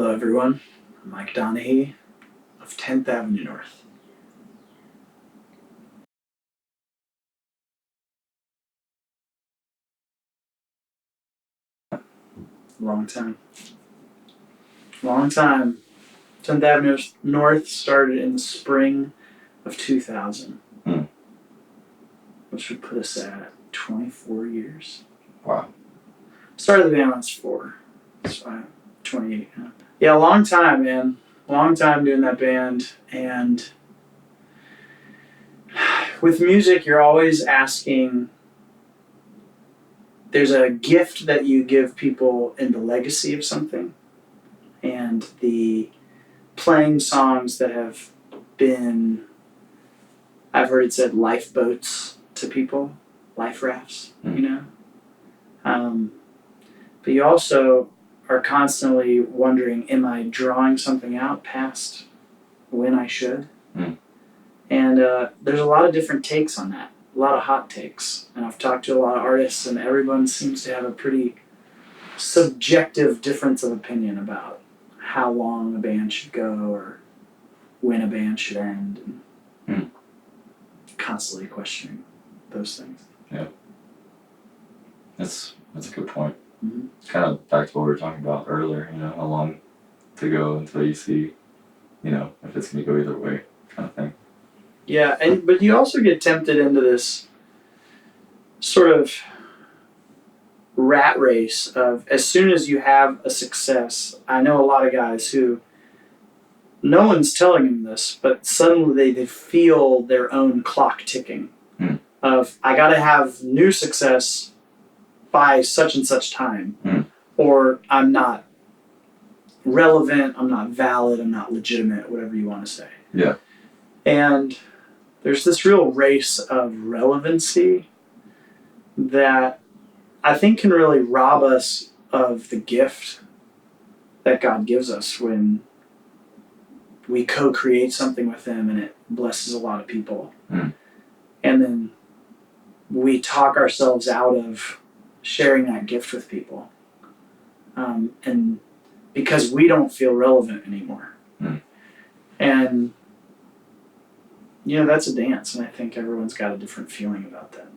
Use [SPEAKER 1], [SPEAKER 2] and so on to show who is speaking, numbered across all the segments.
[SPEAKER 1] Hello everyone, I'm Mike Donehey of 10th Avenue North. Long time. 10th Avenue North started in the spring of 2000, which would put us at 24 years.
[SPEAKER 2] Wow.
[SPEAKER 1] Started the band when I was 4, so I'm 28 now. Yeah, long time, man. Long time doing that band, and with music, you're always asking. There's a gift that you give people in the legacy of something, and the playing songs that have been, I've heard it said, lifeboats to people, life rafts, you know? But you also are constantly wondering, am I drawing something out past when I should? And there's a lot of different takes on that, a lot of hot takes. And I've talked to a lot of artists, and everyone seems to have a pretty subjective difference of opinion about how long a band should go or when a band should end. And constantly questioning those things.
[SPEAKER 2] Yeah. That's a good point.
[SPEAKER 1] Mm-hmm.
[SPEAKER 2] It's kind of back to what we were talking about earlier, how long to go until you see, if it's going to go either way kind of thing.
[SPEAKER 1] Yeah, but you also get tempted into this sort of rat race of, as soon as you have a success, I know a lot of guys who, no one's telling them this, but suddenly they feel their own clock ticking of, I got to have new success by such and such time, or I'm not relevant, I'm not valid, I'm not legitimate, whatever you want to say.
[SPEAKER 2] Yeah.
[SPEAKER 1] And there's this real race of relevancy that I think can really rob us of the gift that God gives us when we co-create something with Him and it blesses a lot of people. And then we talk ourselves out of sharing that gift with people. And because we don't feel relevant anymore. And, that's a dance, and I think everyone's got a different feeling about that.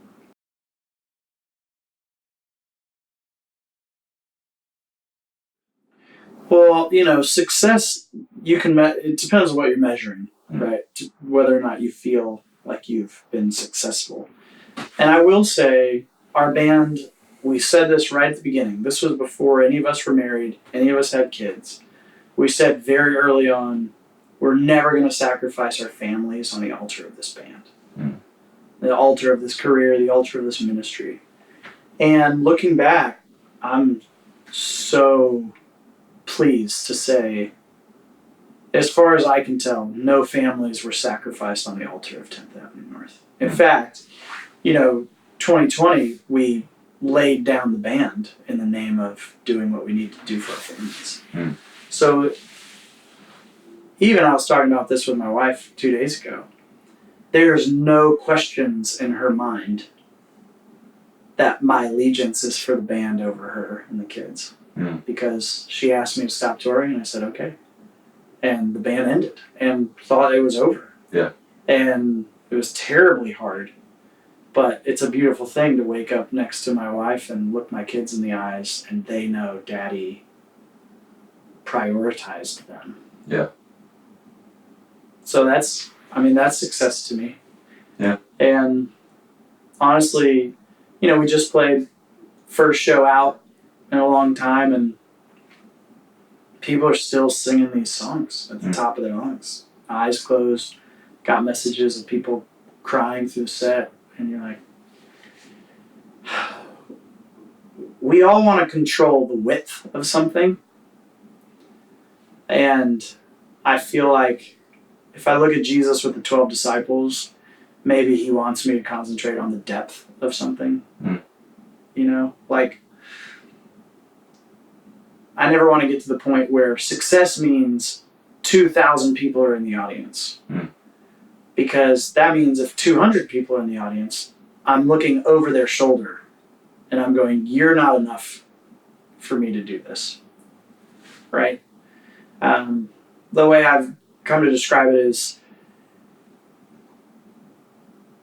[SPEAKER 1] Well, success, you can, it depends on what you're measuring, right? Whether or not you feel like you've been successful. And I will say, our band, we said this right at the beginning. This was before any of us were married, any of us had kids. We said very early on, we're never going to sacrifice our families on the altar of this band. The altar of this career, the altar of this ministry. And looking back, I'm so pleased to say, as far as I can tell, no families were sacrificed on the altar of 10th Avenue North. In fact, 2020, we laid down the band in the name of doing what we need to do for our families. So even I was talking about this with my wife 2 days ago. There's no questions in her mind that my allegiance is for the band over her and the kids. Because she asked me to stop touring, and I said, okay. And the band ended and thought it was over.
[SPEAKER 2] Yeah.
[SPEAKER 1] And it was terribly hard. But it's a beautiful thing to wake up next to my wife and look my kids in the eyes, and they know Daddy prioritized them.
[SPEAKER 2] Yeah.
[SPEAKER 1] So that's success to me.
[SPEAKER 2] Yeah.
[SPEAKER 1] And honestly, we just played first show out in a long time, and people are still singing these songs at the top of their lungs. Eyes closed, got messages of people crying through the set, and you're like, we all want to control the width of something. And I feel like if I look at Jesus with the 12 disciples, maybe He wants me to concentrate on the depth of something. Like, I never want to get to the point where success means 2,000 people are in the audience. Because that means if 200 people are in the audience, I'm looking over their shoulder and I'm going, you're not enough for me to do this. Right? The way I've come to describe it is,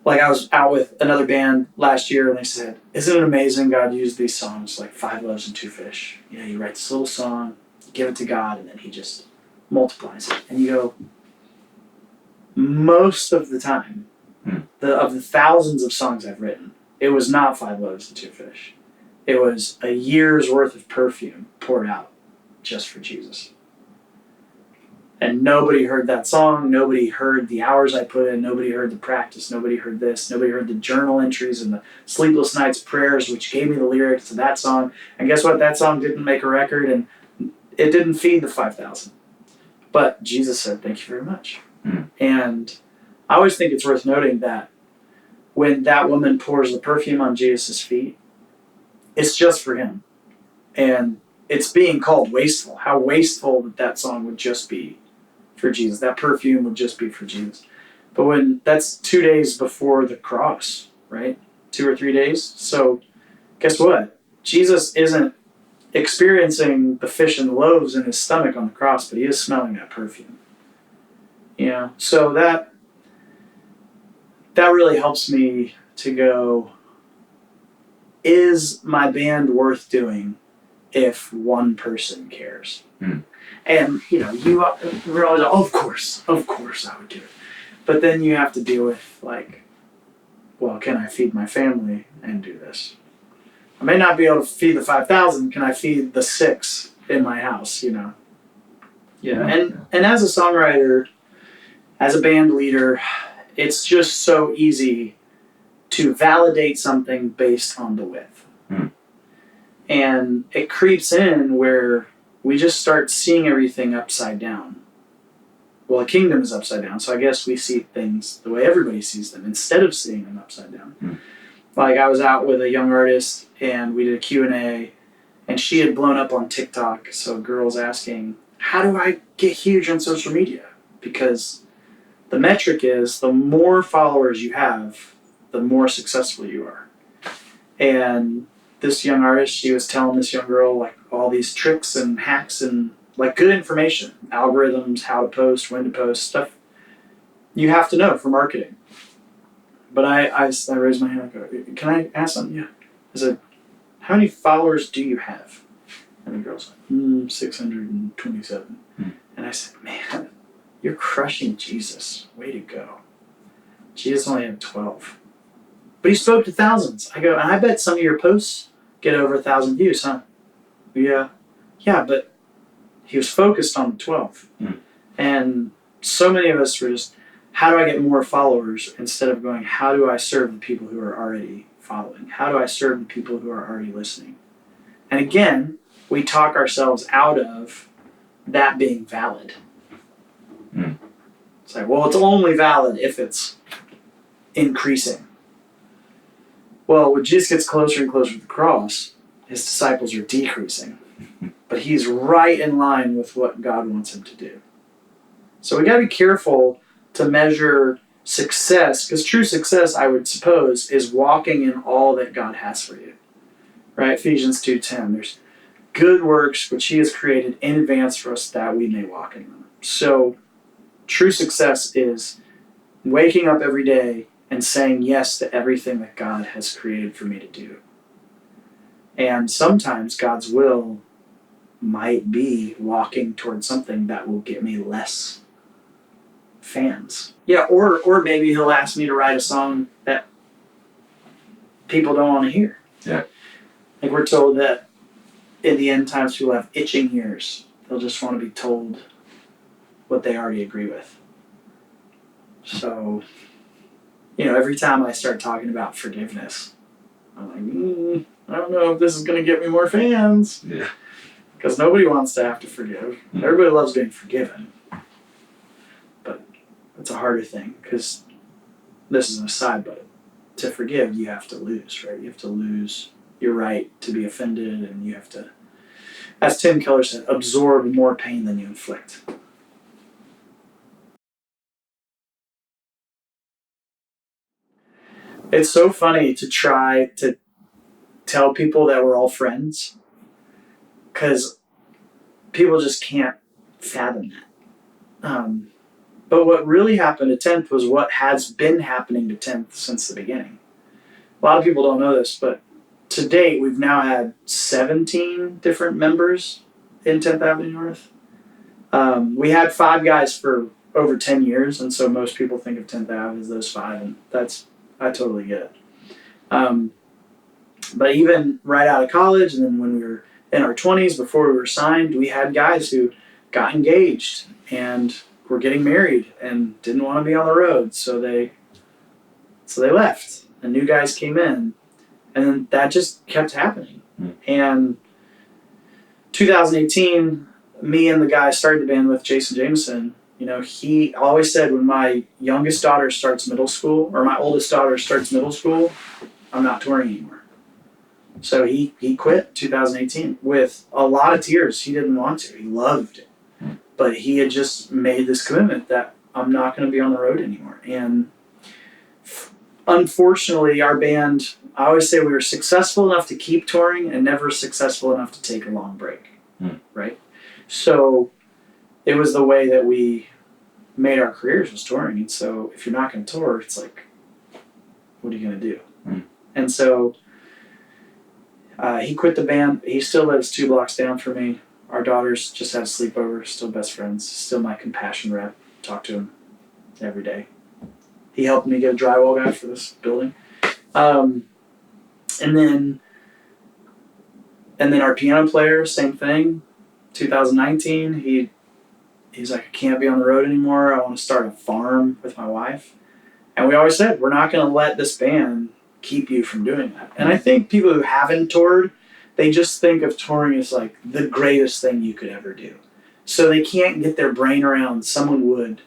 [SPEAKER 1] like, I was out with another band last year and they said, isn't it amazing God used these songs like 5 loaves and 2 fish? You know, you write this little song, you give it to God, and then he just multiplies it. And you go, most of the time, of the thousands of songs I've written, it was not 5 loaves and 2 fish. It was a year's worth of perfume poured out just for Jesus. And nobody heard that song, nobody heard the hours I put in, nobody heard the practice, nobody heard this, nobody heard the journal entries and the sleepless nights prayers, which gave me the lyrics to that song. And guess what? That song didn't make a record and it didn't feed the 5,000. But Jesus said, thank you very much. And I always think it's worth noting that when that woman pours the perfume on Jesus' feet, it's just for him. And it's being called wasteful. How wasteful that song would just be for Jesus. That perfume would just be for Jesus. But when that's 2 days before the cross, right? 2 or 3 days. So guess what? Jesus isn't experiencing the fish and the loaves in his stomach on the cross, but he is smelling that perfume. You know, so that really helps me to go, is my band worth doing if one person cares? And, you know, we're always like, of course I would do it. But then you have to deal with, like, well, can I feed my family and do this? I may not be able to feed the 5,000. Can I feed the 6 in my house, you know? Yeah. And as a songwriter, as a band leader, it's just so easy to validate something based on the width. And it creeps in where we just start seeing everything upside down. Well, the kingdom is upside down, so I guess we see things the way everybody sees them instead of seeing them upside down. Like, I was out with a young artist and we did a Q&A, and she had blown up on TikTok. So a girl's asking, how do I get huge on social media? Because the metric is the more followers you have, the more successful you are. And this young artist, she was telling this young girl, like, all these tricks and hacks and, like, good information, algorithms, how to post, when to post, stuff you have to know for marketing. But I raised my hand, I go, can I ask something? Yeah. I said, how many followers do you have? And the girl's like, 627. And I said, man, you're crushing Jesus. Way to go. Jesus only had 12. But he spoke to thousands. I go, and I bet some of your posts get over 1,000 views, huh? Yeah. Yeah, but he was focused on the 12. And so many of us were just, how do I get more followers, instead of going, how do I serve the people who are already following? How do I serve the people who are already listening? And again, we talk ourselves out of that being valid. It's like, well, it's only valid if it's increasing. Well, when Jesus gets closer and closer to the cross, his disciples are decreasing. But he's right in line with what God wants him to do. So we got to be careful to measure success, because true success, I would suppose, is walking in all that God has for you. Right? Ephesians 2:10. There's good works which he has created in advance for us that we may walk in them. So true success is waking up every day and saying yes to everything that God has created for me to do. And sometimes God's will might be walking towards something that will get me less fans. Yeah, or maybe he'll ask me to write a song that people don't want to hear.
[SPEAKER 2] Yeah.
[SPEAKER 1] Like, we're told that in the end times people have itching ears. They'll just want to be told what they already agree with. So, you know, every time I start talking about forgiveness, I'm like, I don't know if this is going to get me more fans.
[SPEAKER 2] Yeah.
[SPEAKER 1] Because nobody wants to have to forgive. Everybody loves being forgiven. But it's a harder thing, because this is an aside, but to forgive, you have to lose, right? You have to lose your right to be offended, and you have to, as Tim Keller said, absorb more pain than you inflict. It's so funny to try to tell people that we're all friends, because people just can't fathom that. But what really happened to 10th was what has been happening to 10th since the beginning. A lot of people don't know this, but to date, we've now had 17 different members in 10th Avenue North. We had 5 guys for over 10 years, and so most people think of 10th Ave as those 5, and I totally get it. But even right out of college, and then when we were in our 20s, before we were signed, we had guys who got engaged and were getting married and didn't want to be on the road, so they left, and new guys came in, and then that just kept happening. And 2018, me and the guy I started the band with, Jason Jameson, he always said, when my youngest daughter starts middle school, or my oldest daughter starts middle school, I'm not touring anymore. So he quit 2018 with a lot of tears. He didn't want to. He loved it. But he had just made this commitment that I'm not going to be on the road anymore. And unfortunately, our band, I always say we were successful enough to keep touring and never successful enough to take a long break. Right? So it was the way that we made our careers, was touring. And so if you're not going to tour, it's like, what are you going to do? And so he quit the band. He still lives 2 blocks down from me. Our daughters just had a sleepover, still best friends, still my compassion rep. Talk to him every day. He helped me get a drywall guy for this building. And then our piano player, same thing. 2019, he's like, I can't be on the road anymore. I want to start a farm with my wife. And we always said, we're not going to let this band keep you from doing that. And I think people who haven't toured, they just think of touring as like the greatest thing you could ever do. So they can't get their brain around someone would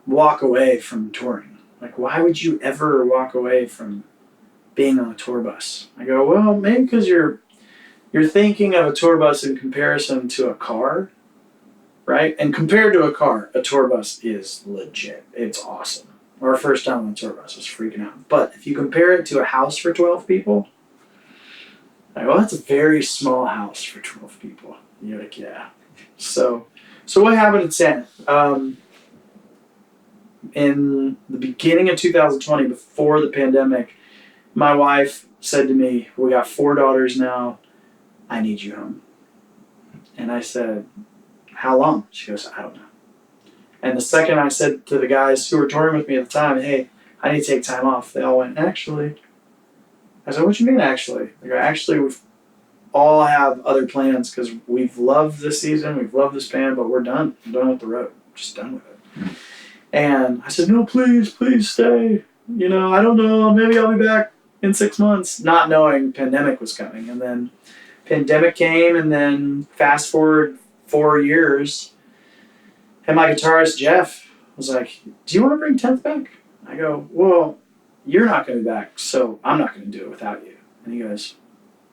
[SPEAKER 1] walk away from touring. Like, why would you ever walk away from being on a tour bus? I go, well, maybe because you're thinking of a tour bus in comparison to a car, right? And compared to a car, a tour bus is legit. It's awesome. Our first time on a tour bus was freaking out. But if you compare it to a house for 12 people, like, well, that's a very small house for 12 people. You're like, yeah. So what happened at 10? In the beginning of 2020, before the pandemic, my wife said to me, we got 4 daughters now. I need you home. And I said, how long? She goes, I don't know. And the second I said to the guys who were touring with me at the time, hey, I need to take time off, they all went, actually. I said, what you mean, actually? They go, actually, we've all have other plans because we've loved this season, we've loved this band, but we're done. I'm done with the road. Just done with it. And I said, no, please stay. I don't know, maybe I'll be back in 6 months, not knowing pandemic was coming. And then pandemic came, and then fast forward 4 years, and my guitarist, Jeff, was like, do you want to bring 10th back? I go, well, you're not going to be back, so I'm not going to do it without you. And he goes,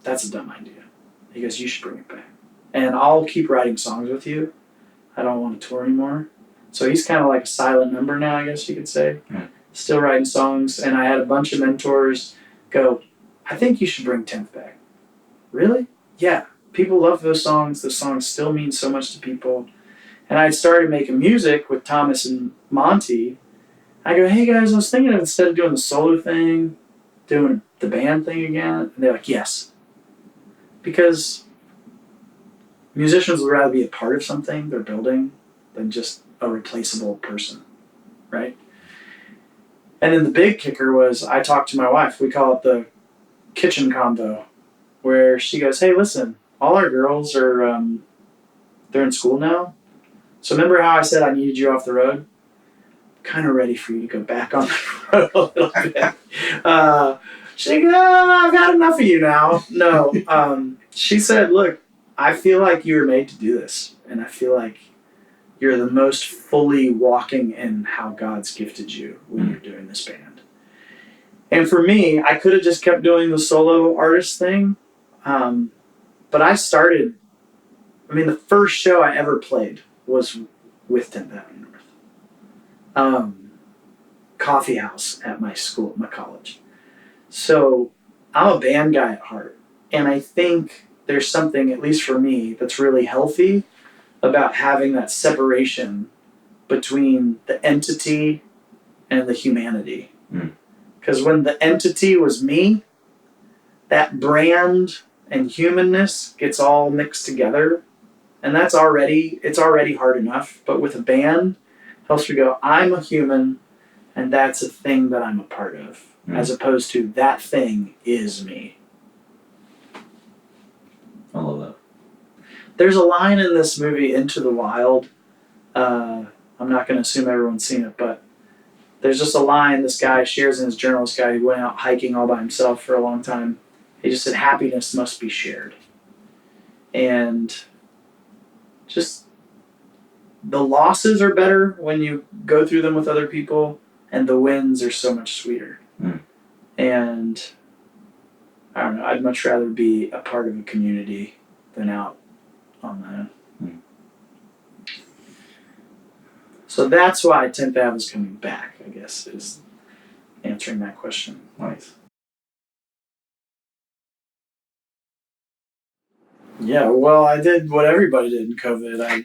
[SPEAKER 1] that's a dumb idea. He goes, you should bring it back. And I'll keep writing songs with you. I don't want to tour anymore. So he's kind of like a silent member now, I guess you could say. Still writing songs. And I had a bunch of mentors go, I think you should bring 10th back. Really? Yeah. People love those songs. Those songs still mean so much to people. And I started making music with Thomas and Monty. I go, hey guys, I was thinking of, instead of doing the solo thing, doing the band thing again. And they're like, yes. Because musicians would rather be a part of something they're building than just a replaceable person, right? And then the big kicker was, I talked to my wife. We call it the kitchen combo, where she goes, hey, listen, all our girls are, they're in school now. So remember how I said I needed you off the road? Kind of ready for you to go back on the road a little bit. She goes, I've had enough of you now. No. She said, look, I feel like you were made to do this. And I feel like you're the most fully walking in how God's gifted you when you're doing this band. And for me, I could have just kept doing the solo artist thing. But I started, the first show I ever played was with 10th Avenue North. Coffee house at my school, my college. So I'm a band guy at heart. And I think there's something, at least for me, that's really healthy about having that separation between the entity and the humanity. Because when the entity was me, that brand and humanness gets all mixed together, and it's already hard enough. But with a band, it helps me go, I'm a human, and that's a thing that I'm a part of, as opposed to that thing is me.
[SPEAKER 2] I love that.
[SPEAKER 1] There's a line in this movie, Into the Wild. I'm not going to assume everyone's seen it, but there's just a line this guy shares in his journal. This guy who went out hiking all by himself for a long time. He just said, happiness must be shared. And just the losses are better when you go through them with other people, and the wins are so much sweeter. And I don't know, I'd much rather be a part of a community than out on my own. So that's why 10th Ave is coming back, I guess, is answering that question.
[SPEAKER 2] Nice.
[SPEAKER 1] Yeah, well, I did what everybody did in COVID. I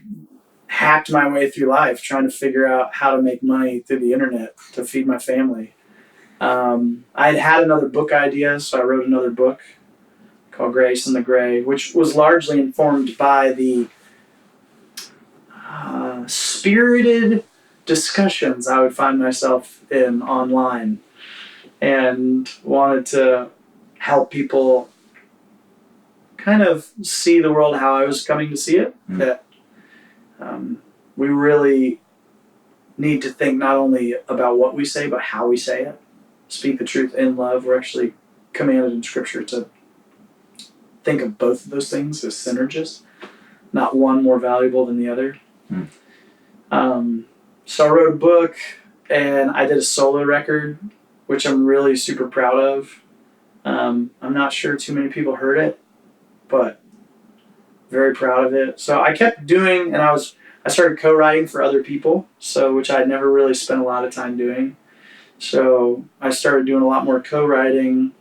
[SPEAKER 1] hacked my way through life trying to figure out how to make money through the internet to feed my family. I had another book idea, so I wrote another book called Grace and the Gray, which was largely informed by the spirited discussions I would find myself in online, and wanted to help people kind of see the world how I was coming to see it. That we really need to think not only about what we say, but how we say it. Speak the truth in love. We're actually commanded in Scripture to think of both of those things as synergists, not one more valuable than the other. So I wrote a book, and I did a solo record, which I'm really super proud of. I'm not sure too many people heard it, but very proud of it. So I kept doing, and I started co-writing for other people, so which I'd never really spent a lot of time doing. So I started doing a lot more co-writing,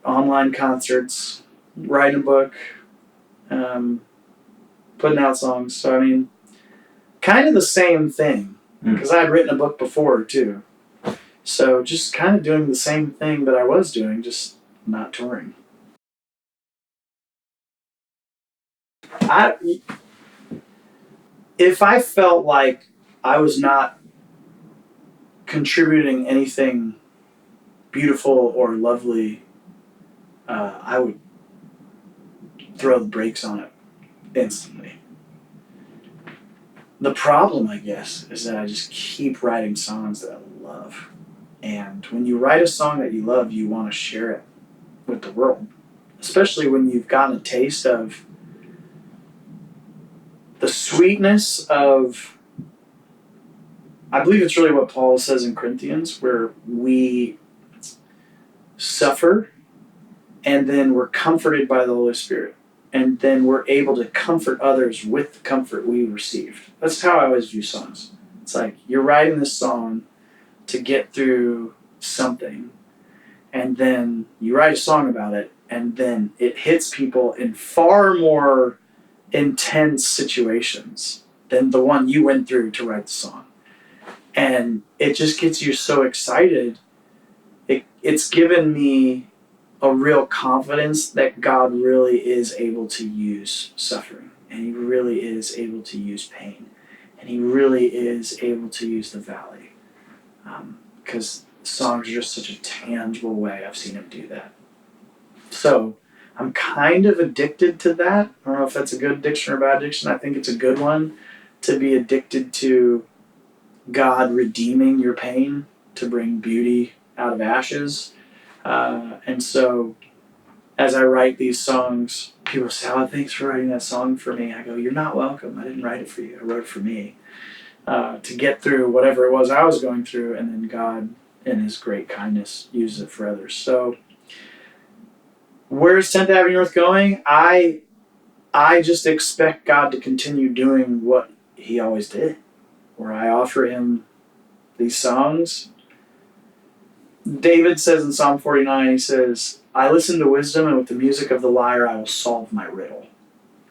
[SPEAKER 1] online concerts, writing a book, putting out songs. So I mean, kind of the same thing, because I had written a book before too. So just kind of doing the same thing that I was doing, just not touring. If I felt like I was not contributing anything beautiful or lovely, I would throw the brakes on it instantly. The problem, I guess, is that I just keep writing songs that I love. And when you write a song that you love, you want to share it with the world. Especially when you've gotten a taste of the sweetness of, I believe it's really what Paul says in Corinthians, where we suffer and then we're comforted by the Holy Spirit. And then we're able to comfort others with the comfort we received. That's how I always view songs. It's like you're writing this song to get through something, and then you write a song about it, and then it hits people in far more intense situations than the one you went through to write the song. And it just gets you so excited. It's given me a real confidence that God really is able to use suffering, and He really is able to use pain, and He really is able to use the valley. Because songs are just such a tangible way I've seen Him do that. So I'm kind of addicted to that. I don't know if that's a good addiction or bad addiction. I think it's a good one, to be addicted to God redeeming your pain to bring beauty out of ashes. And so as I write these songs, people say, oh, thanks for writing that song for me. I go, you're not welcome. I didn't write it for you. I wrote it for me. To get through whatever it was I was going through, and then God, in His great kindness, uses it for others. So where's 10th Avenue North going? I just expect God to continue doing what He always did, where I offer Him these songs. David says in Psalm 49, he says, I listen to wisdom, and with the music of the lyre I will solve my riddle.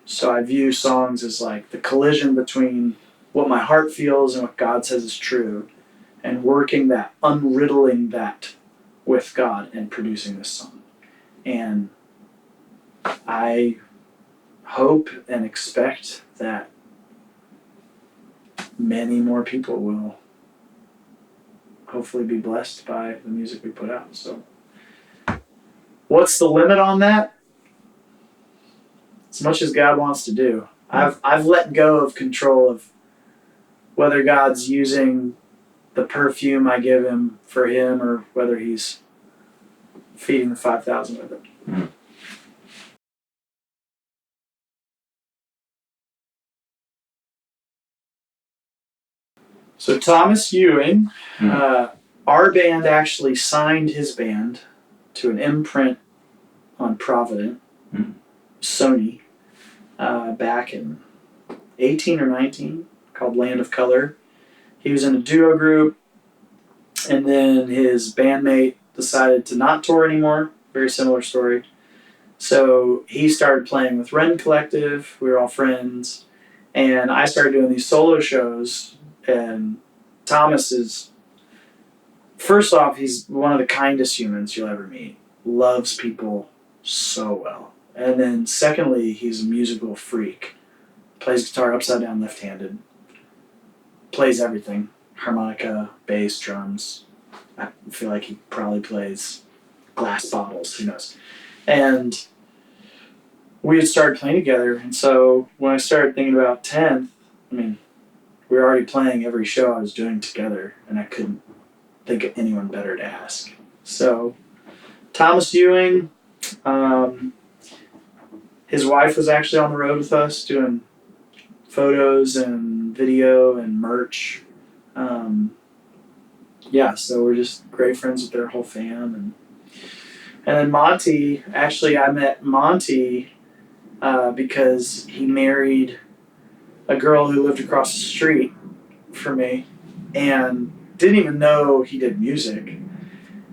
[SPEAKER 1] So I view songs as like the collision between what my heart feels and what God says is true, and working that, unriddling that with God and producing this song. And I hope and expect that many more people will hopefully be blessed by the music we put out. So what's the limit on that? As much as God wants to do. I've let go of control of whether God's using the perfume I give him for him or whether he's feeding the 5,000 with it.
[SPEAKER 2] Mm.
[SPEAKER 1] So Thomas Ewing, our band actually signed his band to an imprint on Provident, Sony, back in 18 or 19, called Land of Color. He was in a duo group, and then his bandmate decided to not tour anymore. Very similar story. So he started playing with Ren Collective. We were all friends. And I started doing these solo shows. And Thomas is, first off, he's one of the kindest humans you'll ever meet. Loves people so well. And then secondly, he's a musical freak. Plays guitar upside down left-handed. Plays everything. Harmonica, bass, drums. I feel like he probably plays glass bottles. Who knows? And we had started playing together. And so when I started thinking about 10th, I mean, we were already playing every show I was doing together, and I couldn't think of anyone better to ask. So Thomas Ewing, his wife was actually on the road with us doing photos and video and merch. So we're just great friends with their whole fam. And then Monty, actually I met Monty because he married a girl who lived across the street from me and didn't even know he did music.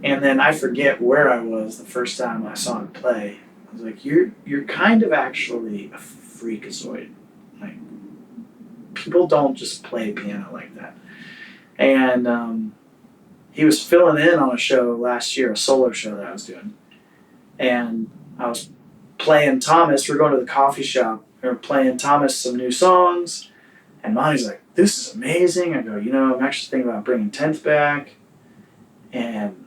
[SPEAKER 1] And then I forget where I was the first time I saw him play. I was like, you're kind of actually a freakazoid. Like, people don't just play piano like that. And he was filling in on a show last year, a solo show that I was doing. And I was playing Thomas. We're going to the coffee shop. We were playing Thomas some new songs. And Monty's like, this is amazing. I go, I'm actually thinking about bringing 10th back. And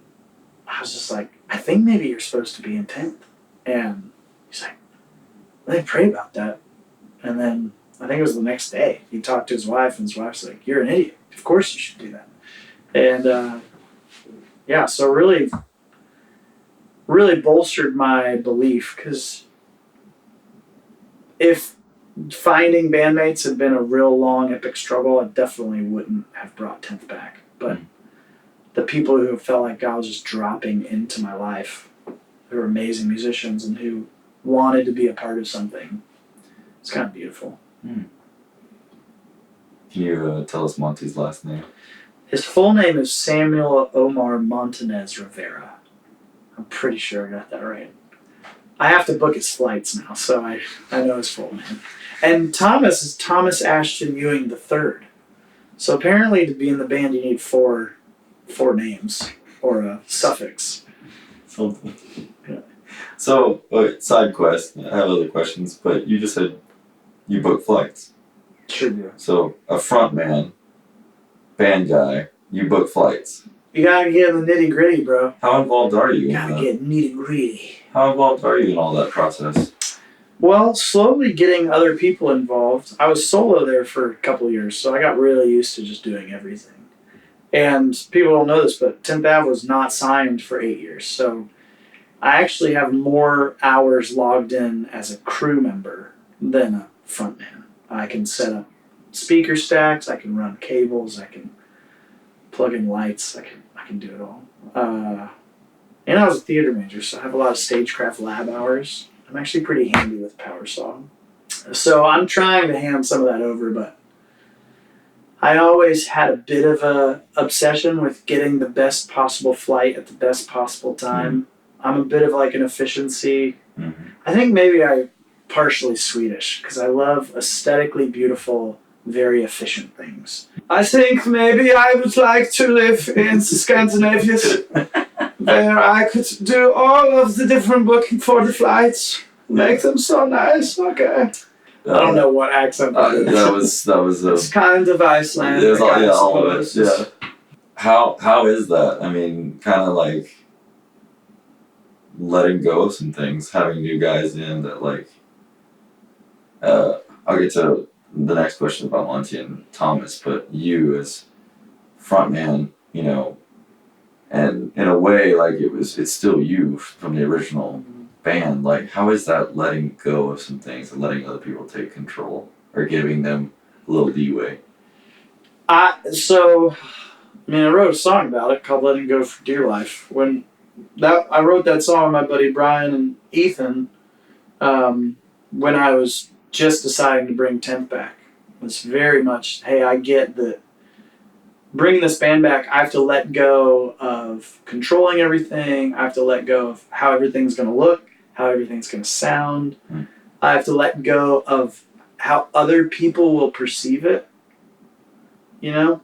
[SPEAKER 1] I was just like, I think maybe you're supposed to be in 10th. And he's like, let me pray about that. And then I think it was the next day. He talked to his wife, and his wife's like, you're an idiot. Of course you should do that. And so really, really bolstered my belief, because if finding bandmates had been a real long, epic struggle, I definitely wouldn't have brought 10th back. But the people who felt like God was just dropping into my life, who were amazing musicians and who wanted to be a part of something, it's kind of beautiful.
[SPEAKER 2] Can you tell us Monty's last name? His
[SPEAKER 1] full name is Samuel Omar Montanez Rivera. I'm pretty sure I got that right. I have to book his flights now, so I know his full name. And Thomas is Thomas Ashton Ewing III. So apparently to be in the band you need four names or a suffix.
[SPEAKER 2] Something. Yeah. So, side quest. I have other questions, but you just said you book flights.
[SPEAKER 1] Sure do.
[SPEAKER 2] So, a front man, band guy, you book flights.
[SPEAKER 1] You gotta get in the nitty gritty, bro.
[SPEAKER 2] How involved are you?
[SPEAKER 1] You gotta get nitty gritty.
[SPEAKER 2] How involved are you in all that process?
[SPEAKER 1] Well, slowly getting other people involved. I was solo there for a couple of years, so I got really used to just doing everything. And people don't know this, but 10th Ave was not signed for 8 years. So I actually have more hours logged in as a crew member than a frontman. I can set up speaker stacks, I can run cables, I can plug in lights, I can do it all. And I was a theater major, so I have a lot of stagecraft lab hours. I'm actually pretty handy with power saw. So I'm trying to hand some of that over, but I always had a bit of a obsession with getting the best possible flight at the best possible time. I'm a bit of like an efficiency. I think maybe I partially Swedish because I love aesthetically beautiful, very efficient things. I think maybe I would like to live in Scandinavia where I could do all of the different booking for the flights. Make them so nice, okay. I don't know what accent that is.
[SPEAKER 2] That was
[SPEAKER 1] It's kind of Icelandic,
[SPEAKER 2] it was all,
[SPEAKER 1] I
[SPEAKER 2] all of it,
[SPEAKER 1] suppose.
[SPEAKER 2] yeah. How is that? I mean, kind of like letting go of some things, having new guys in that like. I'll get to the next question about Monty and Thomas, but you as frontman, you know, and in a way, like it's still you from the original band. Like, how is that letting go of some things and letting other people take control or giving them a little leeway?
[SPEAKER 1] I wrote a song about it called "Letting Go for Dear Life." I wrote that song with my buddy Brian and Ethan when I was just deciding to bring 10th back. It's very much, hey, I get that bringing this band back, I have to let go of controlling everything. I have to let go of how everything's going to look, how everything's going to sound. I have to let go of how other people will perceive it, you know?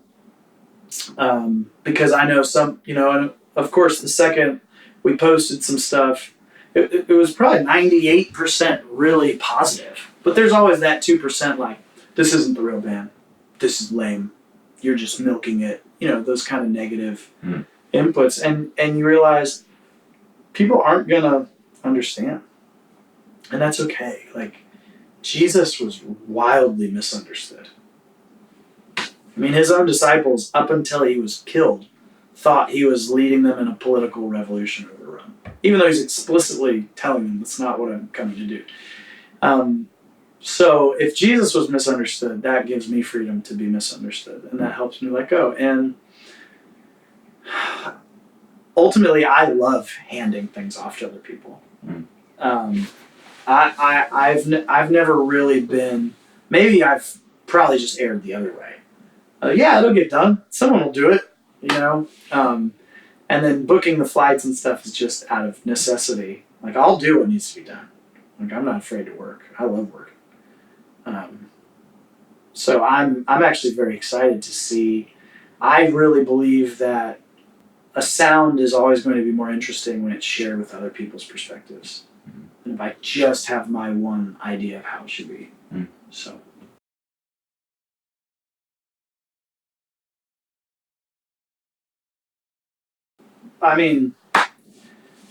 [SPEAKER 1] Because I know some, you know, and of course the second we posted some stuff, it was probably 98% really positive. But there's always that 2% like, this isn't the real band. This is lame. You're just milking it. You know, those kind of negative inputs. And you realize people aren't going to understand. And that's okay. Like, Jesus was wildly misunderstood. I mean, his own disciples, up until he was killed, thought he was leading them in a political revolution overrun. Even though he's explicitly telling them, that's not what I'm coming to do. So if Jesus was misunderstood, that gives me freedom to be misunderstood. And that helps me let go. And ultimately, I love handing things off to other people. I've never really been, maybe I've probably just erred the other way. Yeah, it'll get done. Someone will do it, you know. And then booking the flights and stuff is just out of necessity. Like, I'll do what needs to be done. Like, I'm not afraid to work. I love work. So I'm actually very excited to see. I really believe that a sound is always going to be more interesting when it's shared with other people's perspectives. And if I just have my one idea of how it should be. So. I mean,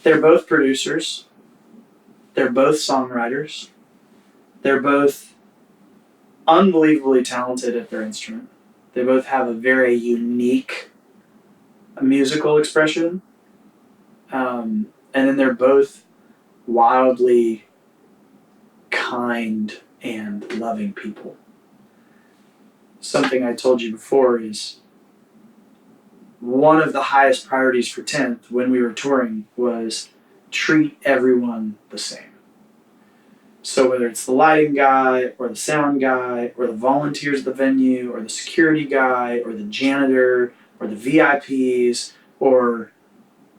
[SPEAKER 1] they're both producers. They're both songwriters. They're both unbelievably talented at their instrument. They both have a very unique musical expression. And then they're both wildly kind and loving people. Something I told you before is one of the highest priorities for 10th when we were touring was treat everyone the same. So whether it's the lighting guy or the sound guy or the volunteers at the venue or the security guy or the janitor or the VIPs or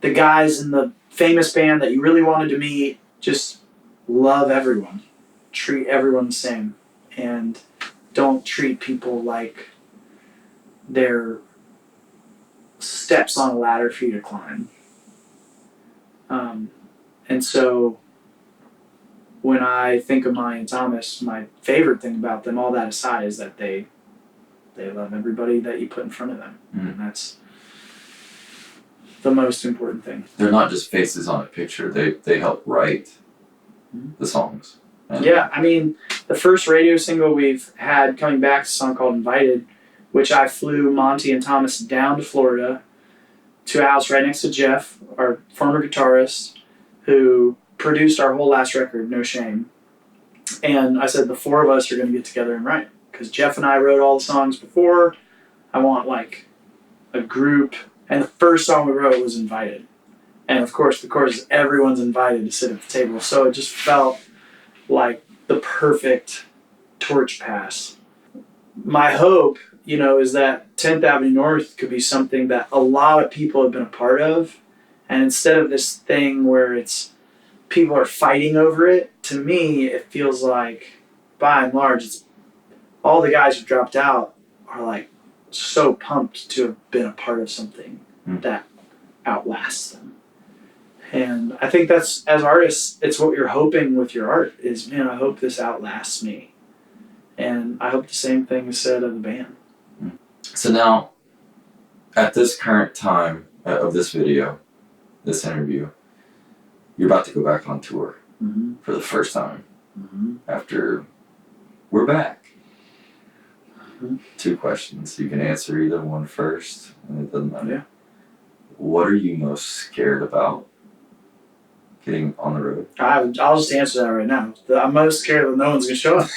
[SPEAKER 1] the guys in the famous band that you really wanted to meet, just love everyone. Treat everyone the same. And don't treat people like they're steps on a ladder for you to climb. And so when I think of Monty and Thomas, my favorite thing about them, all that aside, is that they love everybody that you put in front of them. And that's the most important thing.
[SPEAKER 2] They're not just faces on a picture. They help write the songs.
[SPEAKER 1] Yeah, I mean, the first radio single we've had coming back is a song called Invited, which I flew Monty and Thomas down to Florida to a house right next to Jeff, our former guitarist, who produced our whole last record, No Shame. And I said the four of us are going to get together and write. Because Jeff and I wrote all the songs before. I want, like, a group. And the first song we wrote was Invited. And, of course, the chorus is everyone's invited to sit at the table. So it just felt like the perfect torch pass. My hope, you know, is that 10th Avenue North could be something that a lot of people have been a part of. And instead of this thing where it's people are fighting over it, to me, it feels like, by and large, it's all the guys who dropped out are like so pumped to have been a part of something that outlasts them. And I think that's, as artists, it's what you're hoping with your art is, man, I hope this outlasts me. And I hope the same thing is said of the band.
[SPEAKER 2] So now, at this current time of this video, this interview, you're about to go back on tour for the first time after we're back. 2 questions. You can answer either one first, and it doesn't matter.
[SPEAKER 1] Yeah.
[SPEAKER 2] What are you most scared about getting on the road?
[SPEAKER 1] I'll just answer that right now. I'm most scared that no one's gonna show up.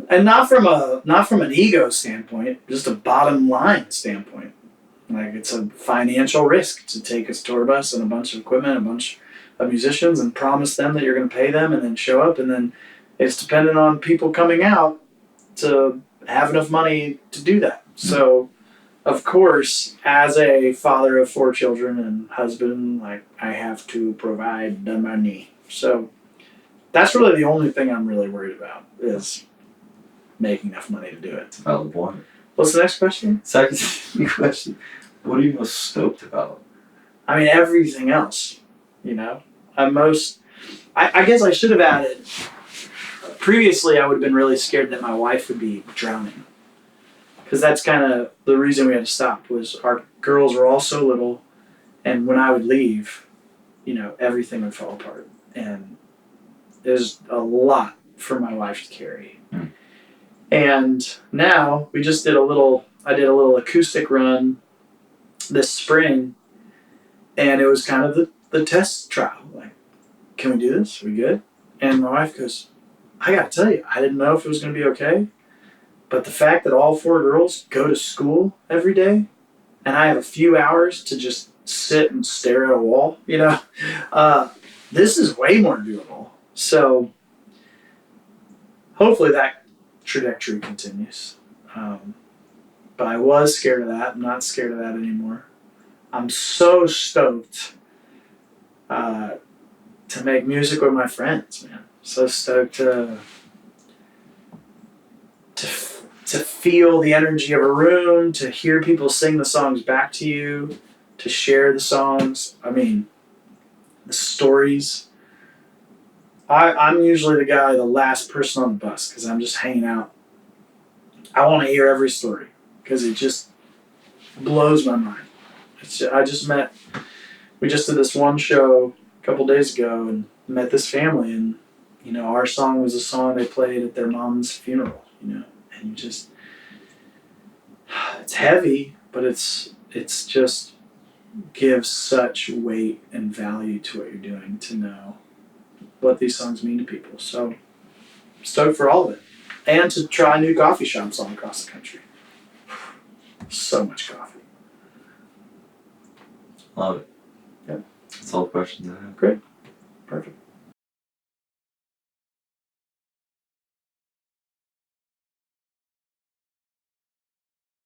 [SPEAKER 1] And not from an ego standpoint, just a bottom line standpoint. Like, it's a financial risk to take a tour bus and a bunch of equipment, a bunch of musicians, and promise them that you're going to pay them, and then show up, and then it's dependent on people coming out to have enough money to do that. So, of course, as a father of 4 children and husband, like, I have to provide the money. So that's really the only thing I'm really worried about is making enough money to do it.
[SPEAKER 2] It's a valid point.
[SPEAKER 1] What's the next question?
[SPEAKER 2] Second question. What are you most stoked about?
[SPEAKER 1] I mean, everything else, you know. I guess I should have added, previously I would have been really scared that my wife would be drowning. Because that's kind of the reason we had to stop, was our girls were all so little, and when I would leave, you know, everything would fall apart. And there's a lot for my wife to carry. And now we just I did a little acoustic run this spring, and it was kind of the test trial. Like, can we do this? Are we good? And my wife goes, I gotta tell you, I didn't know if it was gonna be okay, but the fact that all 4 girls go to school every day, and I have a few hours to just sit and stare at a wall, you know, this is way more doable. So hopefully that trajectory continues. But I was scared of that. I'm not scared of that anymore. I'm so stoked to make music with my friends, man. So stoked to feel the energy of a room, to hear people sing the songs back to you, to share the songs. I mean, the stories. I'm usually the last person on the bus because I'm just hanging out. I want to hear every story because it just blows my mind. We just did this one show a couple days ago and met this family, and, you know, our song was a song they played at their mom's funeral, you know, and it's heavy, but it's just gives such weight and value to what you're doing to know what these songs mean to people. So I'm stoked for all of it. And to try new coffee shops all across the country. So much coffee.
[SPEAKER 2] Love it.
[SPEAKER 1] Yeah.
[SPEAKER 2] That's all the questions I have.
[SPEAKER 1] Great. Perfect.